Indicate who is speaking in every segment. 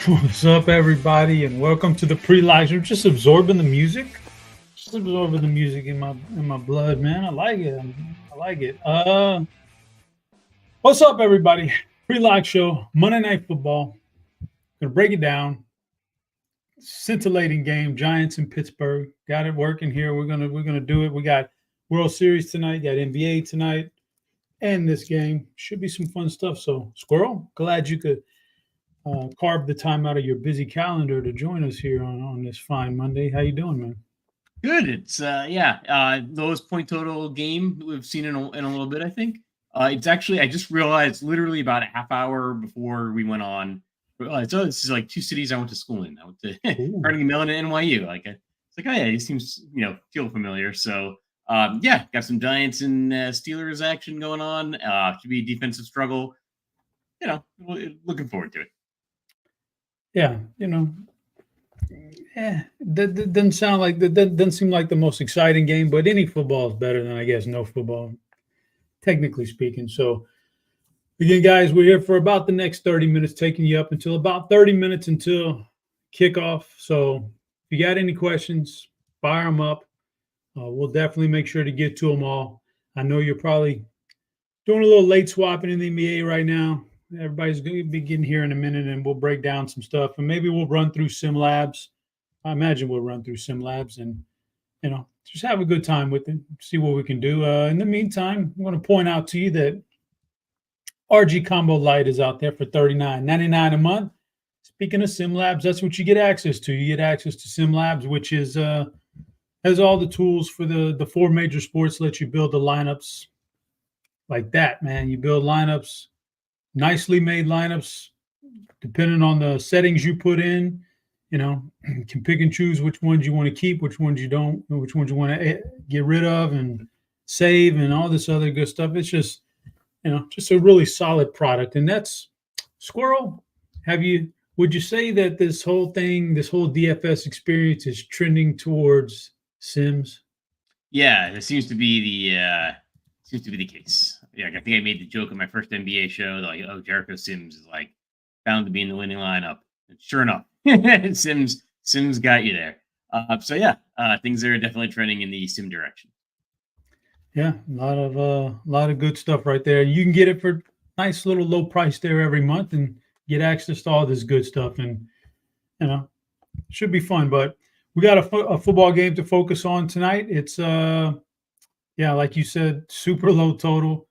Speaker 1: What's up, everybody, and welcome to the pre-live. I'm just absorbing the music. Just absorbing the music in my blood, man. I like it. I like it. What's up, everybody? Pre-live show, Monday Night Football. Gonna break it down. Scintillating game, Giants in Pittsburgh. Got it working here. We're gonna do it. We got World Series tonight. Got NBA tonight, and this game should be some fun stuff. So, Squirrel, glad you could carve the time out of your busy calendar to join us here on this fine Monday. How you doing, man?
Speaker 2: Good. It's lowest point total game we've seen in a little bit, I think. It's actually, I just realized literally about a half hour before we went on. This is like two cities I went to school in. I went to Carnegie Mellon and NYU. It's like, oh yeah, he seems feel familiar. So got some Giants and Steelers action going on. Should be a defensive struggle. Looking forward to it.
Speaker 1: Yeah, that doesn't sound like that doesn't seem like the most exciting game, but any football is better than, I guess, no football, technically speaking. So again, guys, we're here for about the next 30 minutes, taking you up until about 30 minutes until kickoff. So if you got any questions, fire them up. We'll definitely make sure to get to them all. I know you're probably doing a little late swapping in the NBA right now. Everybody's going to be getting here in a minute, and we'll break down some stuff, and maybe we'll run through SimLabs. I imagine we'll run through SimLabs and, just have a good time with it, see what we can do. In the meantime, I want to point out to you that RG Combo Lite is out there for $39.99 a month. Speaking of SimLabs, that's what you get access to. You get access to SimLabs, which is has all the tools for the four major sports, let you build the lineups like that, man. You build lineups, nicely made lineups, depending on the settings you put in. You can pick and choose which ones you want to keep, which ones you don't, which ones you want to get rid of and save and all this other good stuff. It's just, just a really solid product. And that's Squirrel. Would you say that this whole DFS experience is trending towards Sims?
Speaker 2: Yeah, it seems to be the case. Yeah, I think I made the joke in my first NBA show, like, oh, Jericho Sims is like bound to be in the winning lineup. And sure enough, Sims got you there. Things are definitely trending in the Sim direction.
Speaker 1: Yeah, a lot of good stuff right there. You can get it for nice little low price there every month and get access to all this good stuff. And it should be fun. But we got a football game to focus on tonight. It's like you said, super low total.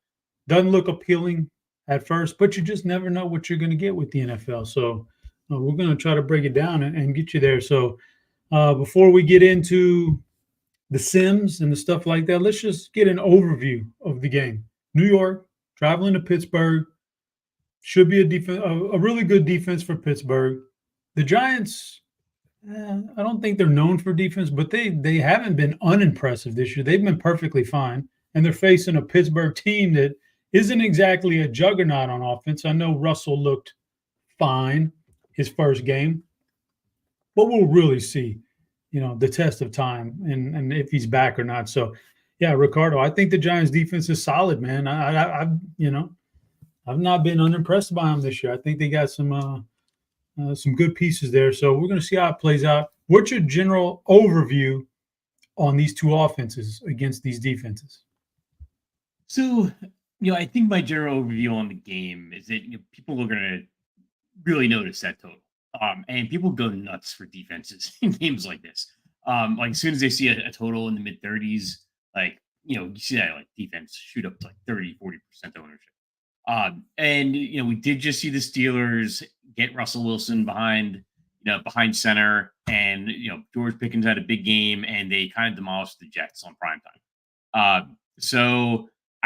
Speaker 1: Doesn't look appealing at first, but you just never know what you're going to get with the NFL. So we're going to try to break it down and get you there. So before we get into the Sims and the stuff like that, let's just get an overview of the game. New York, traveling to Pittsburgh. Should be a really good defense for Pittsburgh. The Giants, I don't think they're known for defense, but they haven't been unimpressive this year. They've been perfectly fine, and they're facing a Pittsburgh team that isn't exactly a juggernaut on offense. I know Russell looked fine his first game, but we'll really see, the test of time and if he's back or not. So, yeah, Ricardo, I think the Giants defense is solid, man. I've not been unimpressed by them this year. I think they got some good pieces there. So we're going to see how it plays out. What's your general overview on these two offenses against these defenses?
Speaker 2: So, I think my general overview on the game is that people are going to really notice that total. And people go nuts for defenses in games like this. As soon as they see a total in the mid 30s, you see that defense shoot up to 30, 40% ownership. We did just see the Steelers get Russell Wilson behind center, and George Pickens had a big game, and they kind of demolished the Jets on primetime.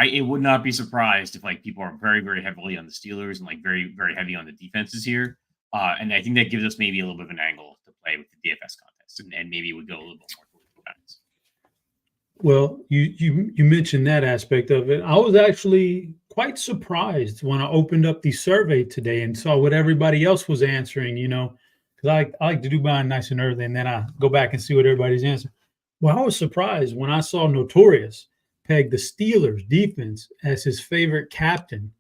Speaker 2: It would not be surprised if people are very, very heavily on the Steelers and very, very heavy on the defenses here. And I think that gives us maybe a little bit of an angle to play with the DFS contest, and maybe we go a little bit more towards the Giants.
Speaker 1: Well, you mentioned that aspect of it. I was actually quite surprised when I opened up the survey today and saw what everybody else was answering, because I like to do mine nice and early, and then I go back and see what everybody's answering. Well, I was surprised when I saw Notorious peg the Steelers defense as his favorite captain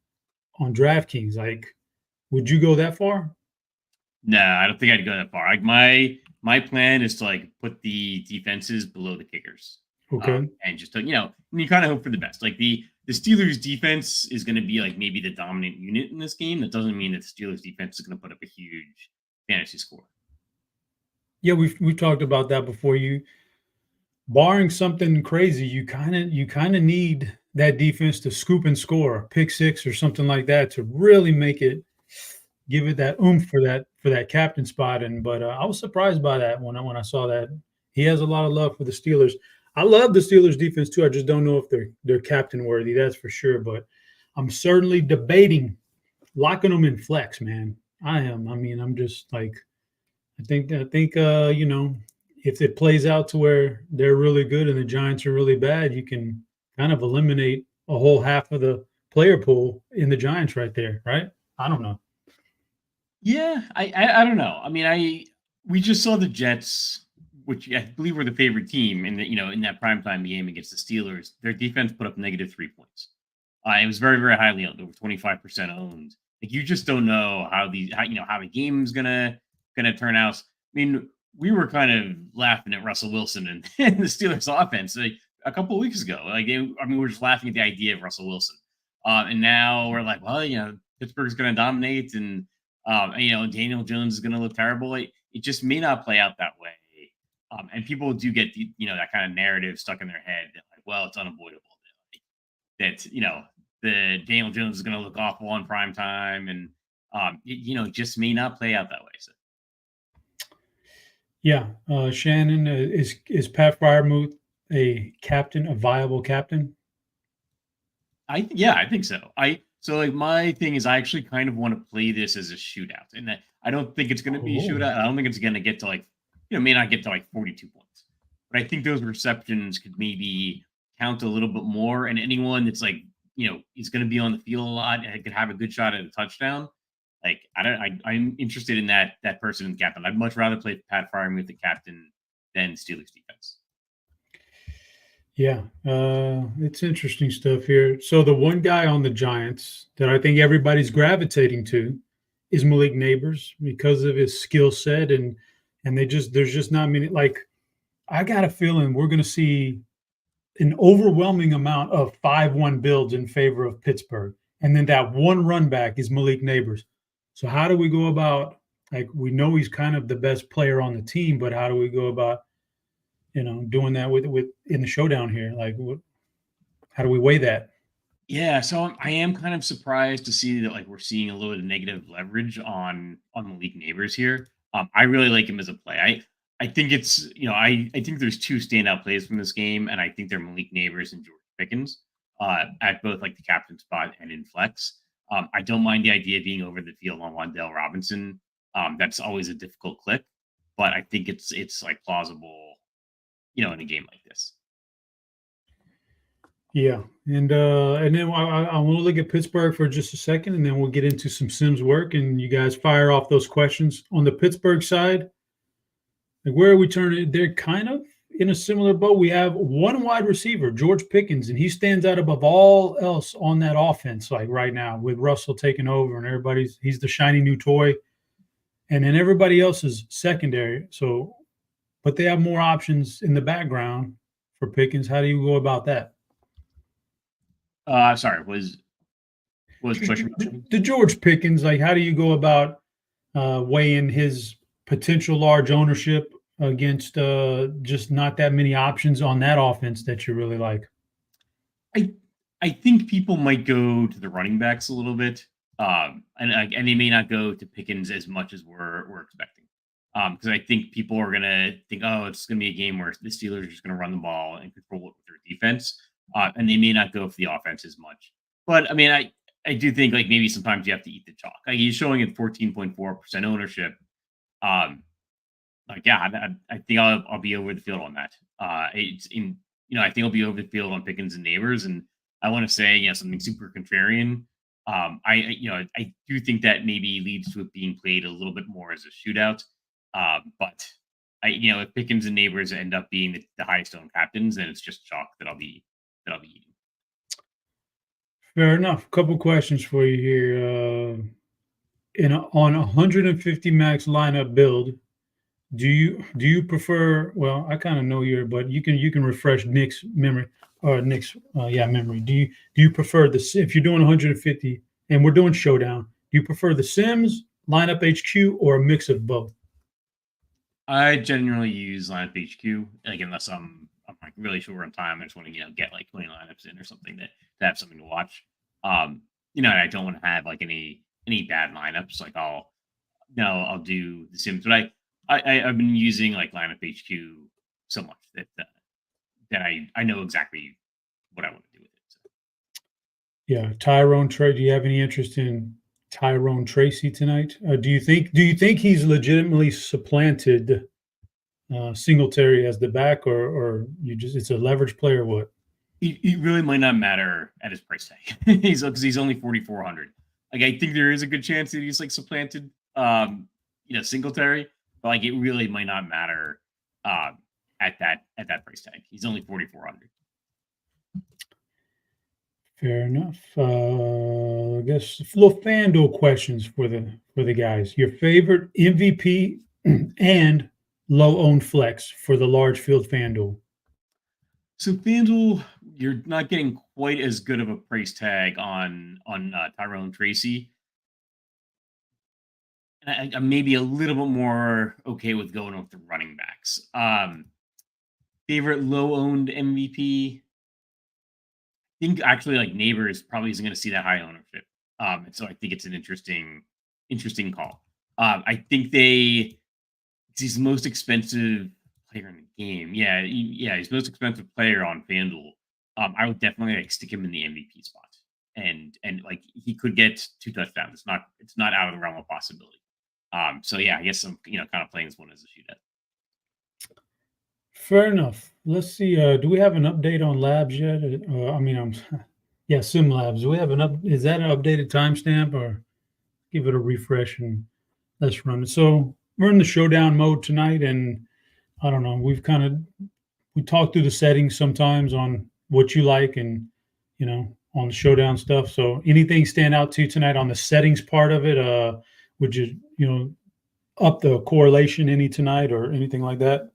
Speaker 1: on DraftKings. Would you go that far?
Speaker 2: No, I don't think I'd go that far. Like my plan is to like put the defenses below the kickers,
Speaker 1: Okay.
Speaker 2: and just to, you kind of hope for the best. Like the Steelers defense is going to be like maybe the dominant unit in this game. That doesn't mean that the Steelers defense is going to put up a huge fantasy score.
Speaker 1: Yeah, we've talked about that before. Barring something crazy, you kind of need that defense to scoop and score, pick six or something like that to really give it that oomph for that captain spot. But I was surprised by that when I saw that. He has a lot of love for the Steelers. I love the Steelers defense too. I just don't know if they're captain worthy. That's for sure. But I'm certainly debating locking them in flex, man. I am. I mean, I'm just like, I think if it plays out to where they're really good and the Giants are really bad, you can kind of eliminate a whole half of the player pool in the Giants right there, right? I don't know.
Speaker 2: Yeah, I don't know. I mean, we just saw the Jets, which I believe were the favorite team in in that primetime game against the Steelers. Their defense put up -3 points. It was very, very highly owned, over 25% owned. Like you just don't know how how the game's gonna turn out. I mean, we were kind of laughing at Russell Wilson and, and the Steelers offense like a couple of weeks ago. We're just laughing at the idea of Russell Wilson. And now we're like, well, Pittsburgh's going to dominate, and Daniel Jones is going to look terrible. It just may not play out that way. And people do get that kind of narrative stuck in their head that like, well, it's unavoidable that the Daniel Jones is going to look awful on prime time, and it just may not play out that way. So.
Speaker 1: Yeah, Shannon, is Pat Fryermuth a viable captain?
Speaker 2: I think so. Like my thing is I actually kind of want to play this as a shootout, and that I don't think it's going to be a shootout. I don't think it's going to get to like may not get to like 42 points, but I think those receptions could maybe count a little bit more, and anyone that's like is going to be on the field a lot and could have a good shot at a touchdown. Like I'm interested in that person in the captain. I'd much rather play Pat Fryermuth the captain than Steelers defense.
Speaker 1: Yeah, it's interesting stuff here. So the one guy on the Giants that I think everybody's gravitating to is Malik Neighbors because of his skill set, and there's just not many. Like I got a feeling we're going to see an overwhelming amount of 5-1 builds in favor of Pittsburgh, and then that one run back is Malik Neighbors. So how do we go about? Like we know he's kind of the best player on the team, but how do we go about doing that with in the showdown here? Like, how do we weigh that?
Speaker 2: Yeah, so I am kind of surprised to see that like we're seeing a little bit of negative leverage on Malik Neighbors here. I really like him as a play. I think it's I think there's two standout plays from this game, and I think they're Malik Neighbors and George Pickens at both like the captain spot and in flex. I don't mind the idea of being over the field on Wan'Dale Robinson. That's always a difficult click, but I think it's like plausible, in a game like this.
Speaker 1: Yeah, and then I want to look at Pittsburgh for just a second, and then we'll get into some Sims work, and you guys fire off those questions on the Pittsburgh side. Like where are we turning? They're kind of in a similar boat. We have one wide receiver, George Pickens, and he stands out above all else on that offense. Like right now, with Russell taking over, and he's the shiny new toy, and then everybody else is secondary. So, but they have more options in the background for Pickens. How do you go about that?
Speaker 2: Sorry, was
Speaker 1: the George Pickens? Like, how do you go about weighing his potential large ownership against just not that many options on that offense that you really like?
Speaker 2: I think people might go to the running backs a little bit, and they may not go to Pickens as much as we're expecting. Because I think people are gonna think, oh, it's gonna be a game where the Steelers are just gonna run the ball and control it with their defense, and they may not go for the offense as much. But I mean, I do think like maybe sometimes you have to eat the chalk. Like he's showing at 14.4% ownership. Like yeah, I think I'll be over the field on that. I think I'll be over the field on Pickens and Neighbors, and I want to say something super contrarian. I do think that maybe leads to it being played a little bit more as a shootout. But if Pickens and Neighbors end up being the highest owned captains, then it's just chalk that I'll be eating.
Speaker 1: Fair enough. A couple questions for you here. on 150 max lineup build, do you prefer? Well, I kind of know but you can refresh Nick's memory memory. Do you prefer if you're doing 150 and we're doing showdown? Do you prefer the Sims, lineup HQ, or a mix of both?
Speaker 2: I generally use lineup HQ, like unless I'm like really short on time. I just want to get like 20 lineups in or something to have something to watch. And I don't want to have like any bad lineups. Like I'll do the Sims, but I've been using like lineup HQ so much that I know exactly what I want to do with it. So.
Speaker 1: Yeah, Tyrone Trey. Do you have any interest in Tyrone Tracy tonight? Do you think he's legitimately supplanted Singletary as the back, or it's a leverage play or what?
Speaker 2: It really might not matter at his price tag. He's only 4,400. Like I think there is a good chance that he's like supplanted, Singletary, but like it really might not matter at that price tag. He's only 4,400.
Speaker 1: Fair enough. I guess little FanDuel questions for the guys. Your favorite MVP and low owned flex for the large field FanDuel.
Speaker 2: So FanDuel, you're not getting quite as good of a price tag on Tyrone Tracy. And I'm maybe a little bit more okay with going with the running backs. Favorite low owned MVP. I think actually like Neighbors probably isn't going to see that high ownership. And so I think it's an interesting call. I think it's his most expensive player in the game. Yeah, he's most expensive player on FanDuel. I would definitely like stick him in the MVP spot, and like he could get 2 touchdowns. It's not out of the realm of possibility. So yeah, I guess I'm kind of playing this one as a shootout.
Speaker 1: Fair enough. Let's see. Do we have an update on Labs yet? SimLabs. Do we have is that an updated timestamp, or give it a refresh and let's run it? So we're in the showdown mode tonight, and I don't know. We talk through the settings sometimes on what you like, and on the showdown stuff. So anything stand out to you tonight on the settings part of it? Would you up the correlation any tonight or anything like that?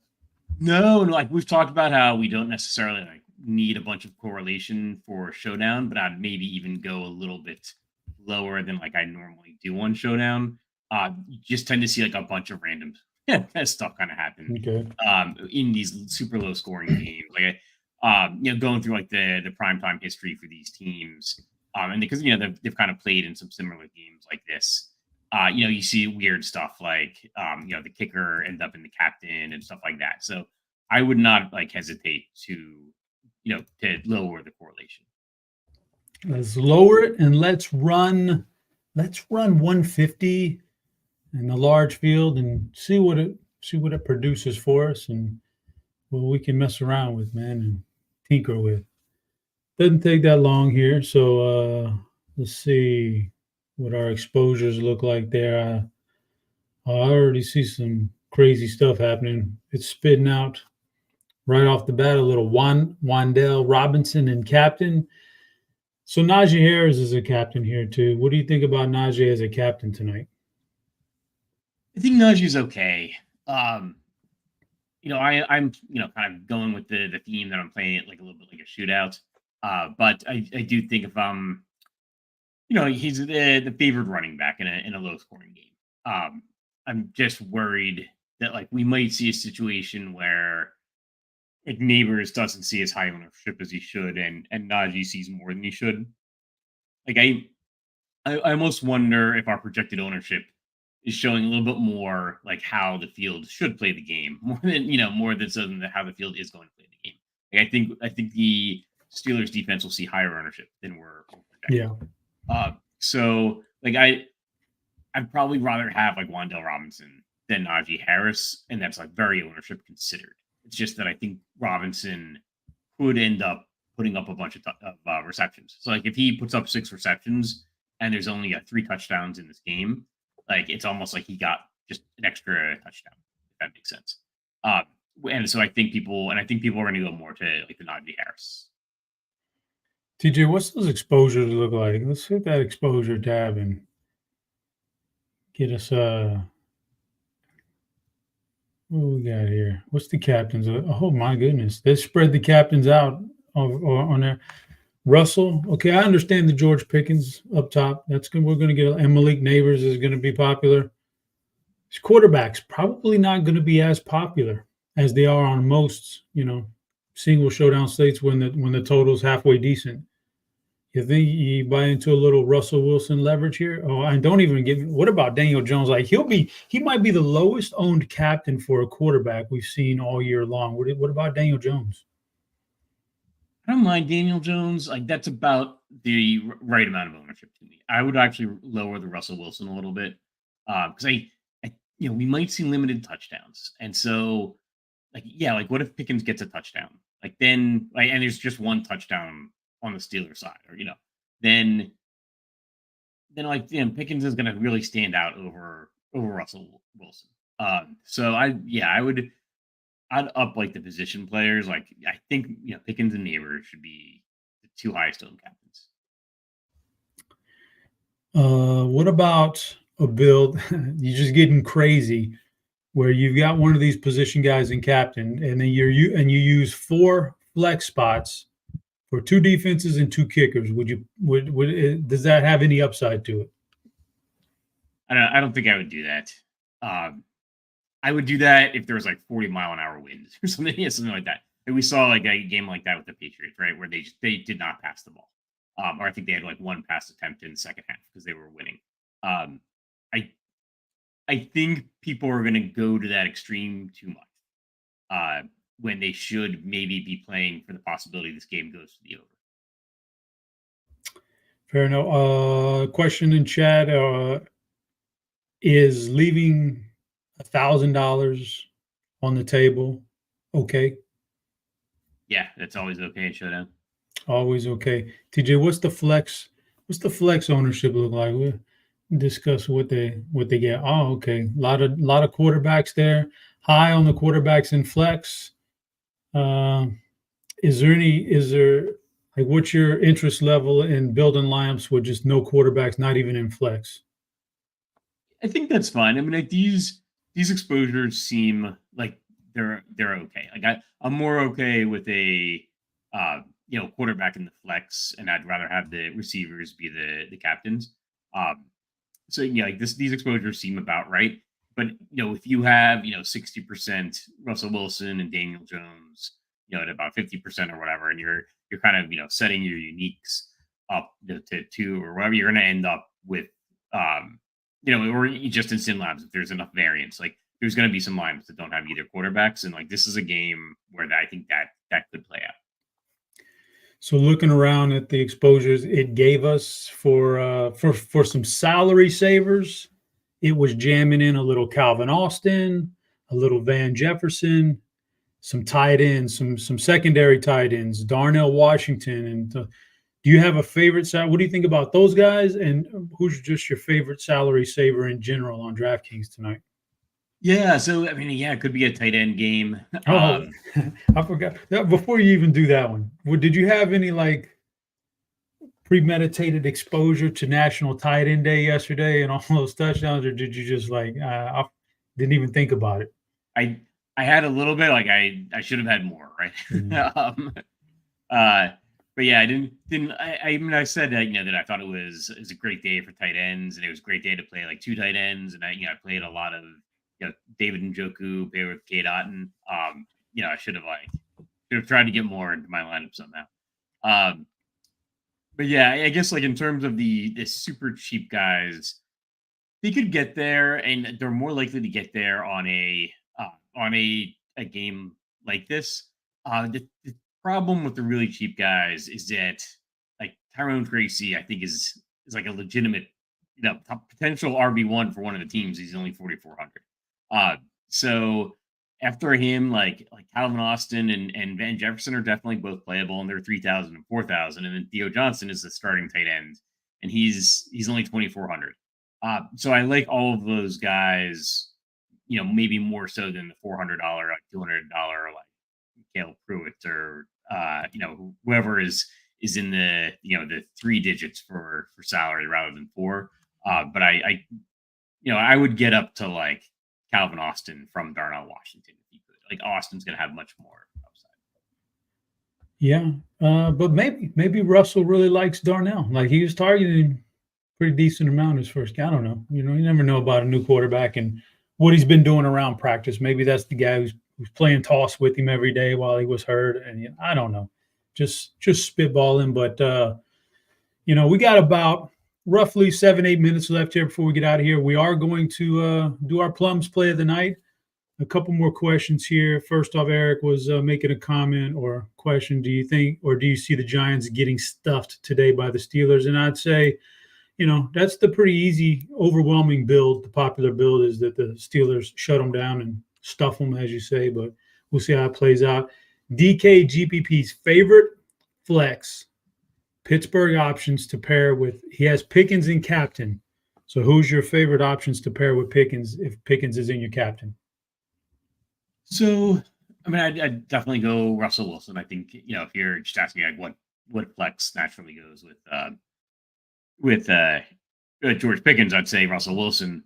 Speaker 2: No, like we've talked about how we don't necessarily like need a bunch of correlation for showdown, but I'd maybe even go a little bit lower than like I normally do on showdown. You just tend to see like a bunch of random stuff kind of happen.
Speaker 1: Okay.
Speaker 2: In these super low scoring games, like going through like the primetime history for these teams, and because they've kind of played in some similar games like this. You see weird stuff like, the kicker ends up in the captain and stuff like that. So I would not like hesitate to lower the correlation.
Speaker 1: Let's lower it and let's run 150 in the large field and see what it produces for us and what we can mess around with, man, and tinker with. Doesn't take that long here. So let's see what our exposures look like there. I already see some crazy stuff happening. It's spitting out right off the bat a little Wan'Dale Robinson and captain. So Najee Harris is a captain here too. What do you think about Najee as a captain tonight?
Speaker 2: I think Najee's okay. I'm kind of going with the theme that I'm playing it like a little bit like a shootout. But I do think if he's the favored running back in a low scoring game. I'm just worried that like we might see a situation where like Neighbors doesn't see as high ownership as he should, and Najee sees more than he should. Like I almost wonder if our projected ownership is showing a little bit more like how the field should play the game, more than so than how the field is going to play the game. Like I think the Steelers defense will see higher ownership than we're projecting.
Speaker 1: Yeah.
Speaker 2: So like I'd probably rather have like Wan'Dale Robinson than Najee Harris, and that's like very ownership considered. It's just that I think Robinson could end up putting up a bunch of receptions. So like if he puts up 6 receptions and there's only 3 touchdowns in this game, like it's almost like he got just an extra touchdown, if that makes sense. And so I think people are going to go more to like the Najee Harris.
Speaker 1: TJ, what's those exposures look like? Let's hit that exposure tab and get us what we got here? What's the captains? Oh my goodness, they spread the captains out on there. Russell, okay, I understand the George Pickens up top. That's good. We're going to get, and Malik Neighbors is going to be popular. His quarterbacks probably not going to be as popular as they are on most, single showdown slates when the total's halfway decent. You think you buy into a little Russell Wilson leverage here? Oh, and don't even get me. What about Daniel Jones? Like he might be the lowest owned captain for a quarterback we've seen all year long. What about Daniel Jones?
Speaker 2: I don't mind Daniel Jones. Like that's about the right amount of ownership to me. I would actually lower the Russell Wilson a little bit because we might see limited touchdowns, and so like what if Pickens gets a touchdown? Like then, and there's just one touchdown on the Steelers side, or then Pickens is going to really stand out over Russell Wilson. So I'd up like the position players. Like I think Pickens and Neighbors should be the two highest owned captains.
Speaker 1: What about a build? You're just getting crazy where you've got one of these position guys in captain, and then you use 4 flex spots for 2 defenses and 2 kickers. Does that have any upside to it?
Speaker 2: I don't think I would do that. I would do that if there was like 40-mile-an-hour winds or something, something like that. And we saw like a game like that with the Patriots, right, where they did not pass the ball, or I think they had like 1 pass attempt in the second half because they were winning. I think people are going to go to that extreme too much when they should maybe be playing for the possibility this game goes to the over.
Speaker 1: Fair enough. Question in chat: is leaving $1,000 on the table okay?
Speaker 2: Yeah, that's always okay in Showdown.
Speaker 1: Always okay. TJ, what's the flex ownership look like? We'll discuss what they get. Oh, okay. A lot of quarterbacks there. High on the quarterbacks in flex. Is there like what's your interest level in building lineups with just no quarterbacks, not even in flex?
Speaker 2: I think that's fine. I mean, like these exposures seem like they're okay. Like I'm more okay with a quarterback in the flex, and I'd rather have the receivers be the captains. So like these exposures seem about right. But if you have 60% Russell Wilson and Daniel Jones, at about 50% or whatever, and you're kind of setting your uniques up to 2 or whatever, you're going to end up with or just in SimLabs if there's enough variance. Like there's going to be some lines that don't have either quarterbacks, and like this is a game where I think that could play out.
Speaker 1: So looking around at the exposures it gave us for some salary savers, it was jamming in a little Calvin Austin, a little Van Jefferson, some tight ends, some secondary tight ends, Darnell Washington. And do you have a favorite? What do you think about those guys? And who's just your favorite salary saver in general on DraftKings tonight?
Speaker 2: Yeah, so I mean, it could be a tight end game.
Speaker 1: Oh, I forgot. Before you even do that one, did you have any like premeditated exposure to National Tight End Day yesterday and all those touchdowns, or did you just like I didn't even think about it?
Speaker 2: I had a little bit. Like I should have had more, right?
Speaker 1: Mm-hmm.
Speaker 2: But yeah, I didn't. I mean, I said that that I thought it was a great day for tight ends, and it was a great day to play like 2 tight ends, and I played a lot of David Njoku, paired with Kate Otten. I should have tried to get more into my lineup somehow. But yeah, I guess like in terms of the super cheap guys, they could get there, and they're more likely to get there on a game like this. The problem with the really cheap guys is that like Tyrone Tracy, I think is like a legitimate potential RB1 for one of the teams. He's only 4,400. So after him, like Calvin Austin and Van Jefferson are definitely both playable, and they're 3,000 and 4,000. And then Theo Johnson is the starting tight end, and he's only 2,400. So I like all of those guys, maybe more so than the $400, like $200, like Cale Pruitt or whoever is in the the 3 digits for salary rather than 4. But I I would get up to like Calvin Austin from Darnell Washington if you could. Like Austin's going to have much more upside.
Speaker 1: Yeah, but maybe Russell really likes Darnell. Like he was targeting pretty decent amount his first game. I don't know. You never know about a new quarterback and what he's been doing around practice. Maybe that's the guy who's playing toss with him every day while he was hurt. And I don't know. Just spitballing. But we got about roughly 7-8 minutes left here before we get out of here. We are going to do our Plums play of the night. A couple more questions here. First off, Eric was making a comment or question. Do you think or do you see the Giants getting stuffed today by the Steelers? And I'd say, that's the pretty easy, overwhelming build. The popular build is that the Steelers shut them down and stuff them, as you say, but we'll see how it plays out. DK GPP's favorite flex, Pittsburgh options to pair with. He has Pickens and captain. So who's your favorite options to pair with Pickens if Pickens is in your captain?
Speaker 2: So, I'd definitely go Russell Wilson. I think, if you're just asking like what flex naturally goes with George Pickens, I'd say Russell Wilson.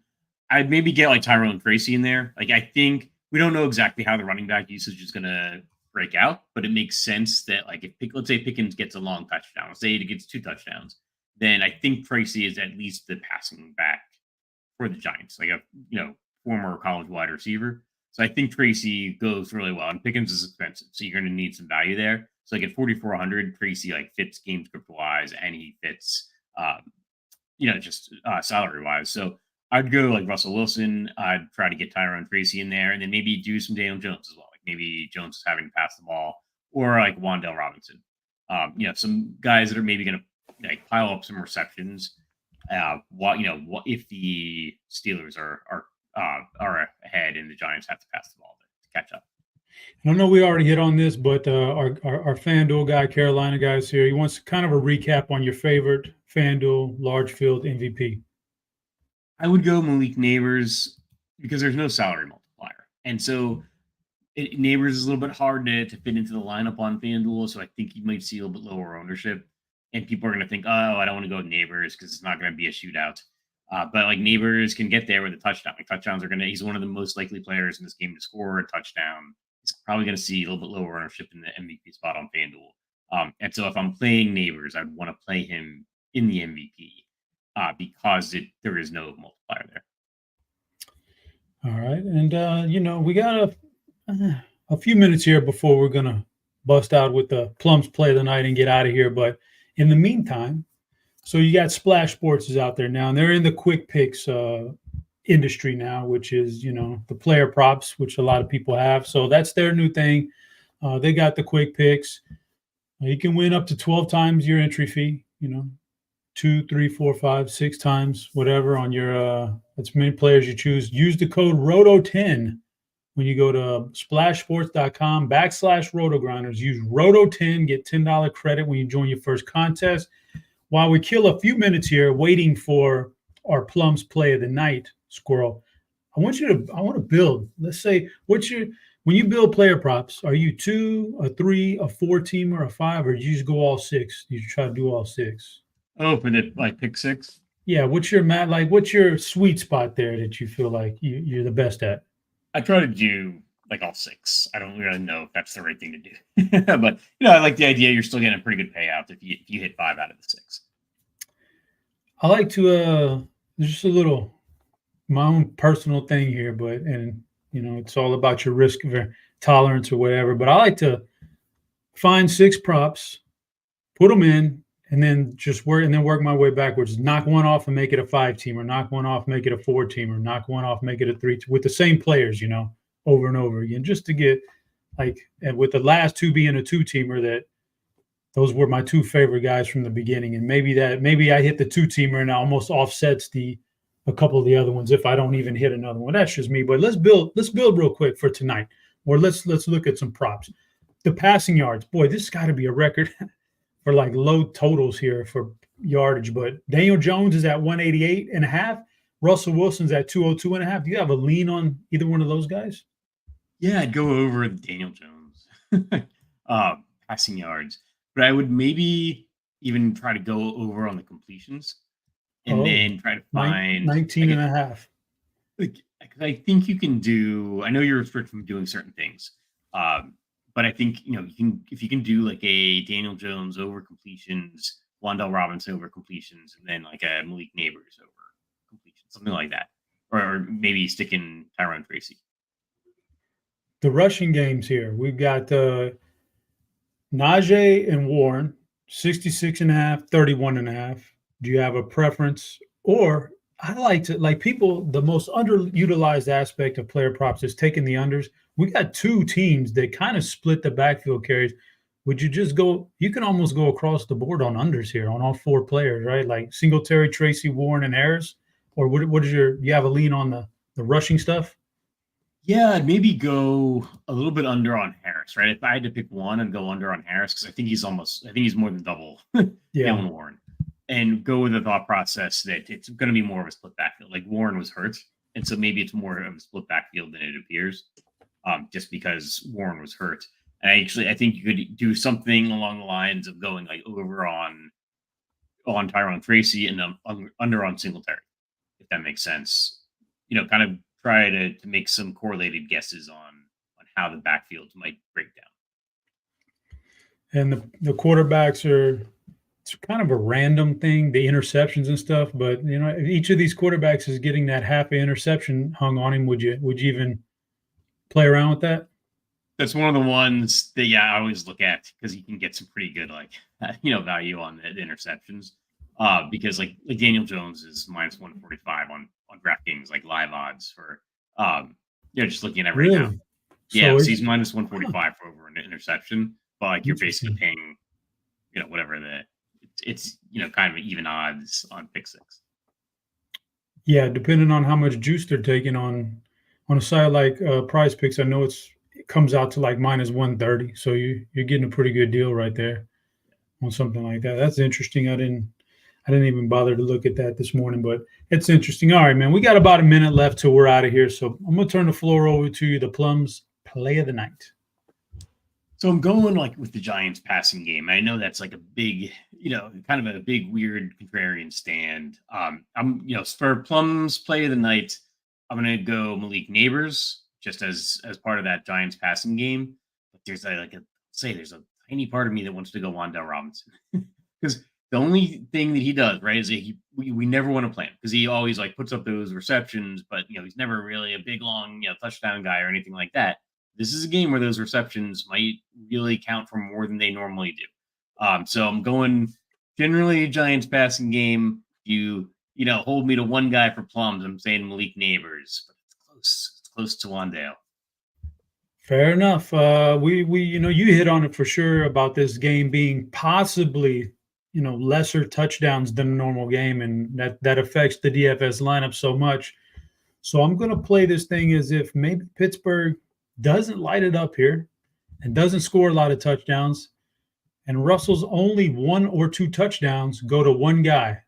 Speaker 2: I'd maybe get like Tyrone Tracy in there. Like, I think we don't know exactly how the running back usage is going to break out, but it makes sense that like let's say Pickens gets a long touchdown, let's say he gets 2 touchdowns, then I think Tracy is at least the passing back for the Giants, like a former college wide receiver. So I think Tracy goes really well, and Pickens is expensive, so you're going to need some value there. So like at 4,400, Tracy like fits game script wise, and he fits, just salary wise. So I'd go like Russell Wilson. I'd try to get Tyrone Tracy in there, and then maybe do some Daniel Jones as well. Like maybe Jones is having to pass the ball, or like Wan'Dale Robinson. Some guys that are maybe going to like pile up some receptions. What if the Steelers are ahead and the Giants have to pass the ball to catch up?
Speaker 1: I know we already hit on this, but our FanDuel guy, Carolina guys here, he wants kind of a recap on your favorite FanDuel large field MVP.
Speaker 2: I would go Malik Neighbors because there's no salary multiplier. And so Neighbors is a little bit hard to fit into the lineup on FanDuel. So I think you might see a little bit lower ownership. And people are going to think, oh, I don't want to go with Neighbors because it's not going to be a shootout. But like Neighbors can get there with a touchdown. Like touchdowns are he's one of the most likely players in this game to score a touchdown. He's probably going to see a little bit lower ownership in the MVP spot on FanDuel. And so if I'm playing Neighbors, I'd want to play him in the MVP because there is no multiplier there.
Speaker 1: All right. And, we got a few minutes here before we're going to bust out with the Plums play of the night and get out of here. But in the meantime, so you got Splash Sports is out there now, and they're in the quick picks industry now, which is, the player props, which a lot of people have. So that's their new thing. They got the quick picks. You can win up to 12 times your entry fee, 2, 3, 4, 5, 6 times, whatever on your as many players you choose. Use the code ROTO10 when you go to splashsports.com/RotoGrinders. Use ROTO10, get $10 credit when you join your first contest. While we kill a few minutes here waiting for our Plums play of the night, Squirrel, I want to build. Let's say when you build player props, are you 2, a 3, a 4 team, or a 5, or do you just go all 6? You try to do all 6?
Speaker 2: Open it like pick 6.
Speaker 1: Yeah. What's your sweet spot there that you feel like you're the best at?
Speaker 2: I try to do like all 6. I don't really know if that's the right thing to do, but I like the idea. You're still getting a pretty good payout if you hit 5 out of the 6.
Speaker 1: I like to just a little my own personal thing here, but it's all about your risk tolerance or whatever. But I like to find 6 props, put them in, and then just work my way backwards. Knock one off and make it a 5-teamer. Knock one off, make it a 4-teamer. Knock one off, make it a 3 with the same players, over and over again, just to get and with the last 2 being a 2-teamer, that those were my 2 favorite guys from the beginning. And maybe I hit the 2-teamer and it almost offsets a couple of the other ones if I don't even hit another one. That's just me. But let's build real quick for tonight. Or let's look at some props. The passing yards, boy, this has got to be a record for like low totals here for yardage. But Daniel Jones is at 188.5. Russell Wilson's at 202.5. Do you have a lean on either one of those guys?
Speaker 2: Yeah, I'd go over Daniel Jones passing yards, but I would maybe even try to go over on the completions and then try to find
Speaker 1: 19.5.
Speaker 2: like, I think you can do. I know you're restricted from doing certain things, but I think you can if you can do like a Daniel Jones over completions, Wandell Robinson over completions, and then like a Malik Neighbors over completions, something like that, or maybe stick in Tyrone Tracy.
Speaker 1: The rushing games here, we've got Najee and Warren, 66.5, 31.5. Do you have a preference? Or I like to, like people, the most underutilized aspect of player props is taking the unders. We got two teams that kind of split the backfield carries. Would you just go, you can almost go across the board on unders here on all four players, right? Like Singletary, Tracy, Warren, and Harris? Or what is you have a lean on the rushing stuff?
Speaker 2: Yeah, I'd maybe go a little bit under on Harris, right? If I had to pick one, and go under on Harris because I think he's more than double Jaylen Warren, and go with the thought process that it's going to be more of a split backfield. Like Warren was hurt, and so maybe it's more of a split backfield than it appears, just because Warren was hurt. And I think you could do something along the lines of going like over on Tyrone Tracy and under on Singletary, if that makes sense. Kind of try to make some correlated guesses on how the backfields might break down.
Speaker 1: And the quarterbacks it's kind of a random thing, the interceptions and stuff, but each of these quarterbacks is getting that half an interception hung on him. Would you even play around with that?
Speaker 2: That's one of the ones that I always look at because you can get some pretty good value on the interceptions. Because like Daniel Jones is minus 145 on DraftKings, like live odds for just looking at it right now. So he's minus 145 for over an interception, but like you're basically paying, whatever it's kind of even odds on pick six.
Speaker 1: Yeah, depending on how much juice they're taking on a site like Prize Picks, I know it comes out to like minus 130. So you're getting a pretty good deal right there on something like that. That's interesting. I didn't even bother to look at that this morning, but it's interesting. All right, man, we got about a minute left till we're out of here. So I'm going to turn the floor over to you, the Plums play of the night.
Speaker 2: So I'm going like with the Giants passing game. I know that's like a big, kind of a big, weird contrarian stand. I'm, for Plums play of the night, I'm going to go Malik Neighbors just as part of that Giants passing game. But there's there's a tiny part of me that wants to go Wandell Robinson because the only thing that he does, right, is we never want to play him because he always like puts up those receptions, but he's never really a big long touchdown guy or anything like that. This is a game where those receptions might really count for more than they normally do. So I'm going generally Giants passing game. You hold me to one guy for Plums. I'm saying Malik Neighbors, but it's close. It's close to Wandale.
Speaker 1: Fair enough. We you hit on it for sure about this game being possibly lesser touchdowns than a normal game, and that affects the DFS lineup so much. So I'm going to play this thing as if maybe Pittsburgh doesn't light it up here and doesn't score a lot of touchdowns, and Russell's only 1 or 2 touchdowns go to one guy.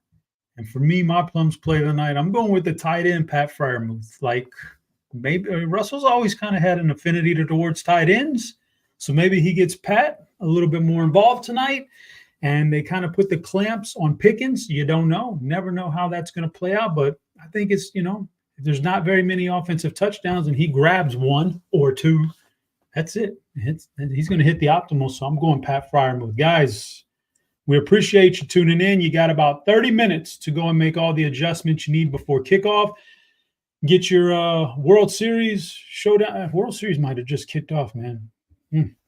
Speaker 1: And for me, my Plums play tonight, I'm going with the tight end, Pat Freiermuth. Like maybe Russell's always kind of had an affinity towards tight ends, so maybe he gets Pat a little bit more involved tonight. And they kind of put the clamps on Pickens. You don't know. Never know how that's going to play out. But I think it's, if there's not very many offensive touchdowns and he grabs 1 or 2, that's it. He's going to hit the optimal. So I'm going Pat Freiermuth. Guys, we appreciate you tuning in. You got about 30 minutes to go and make all the adjustments you need before kickoff. Get your World Series showdown. World Series might have just kicked off, man.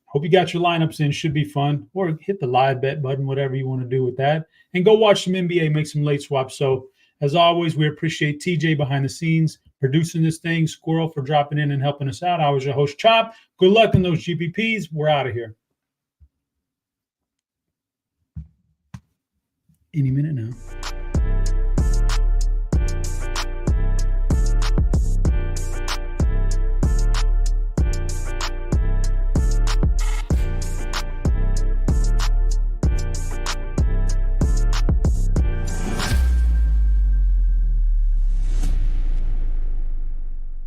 Speaker 1: Hope you got your lineups in. Should be fun. Or hit the live bet button, whatever you want to do with that. And go watch some NBA, make some late swaps. So, as always, we appreciate TJ behind the scenes, producing this thing, Squirrel for dropping in and helping us out. I was your host, Chop. Good luck in those GPPs. We're out of here. Any minute now.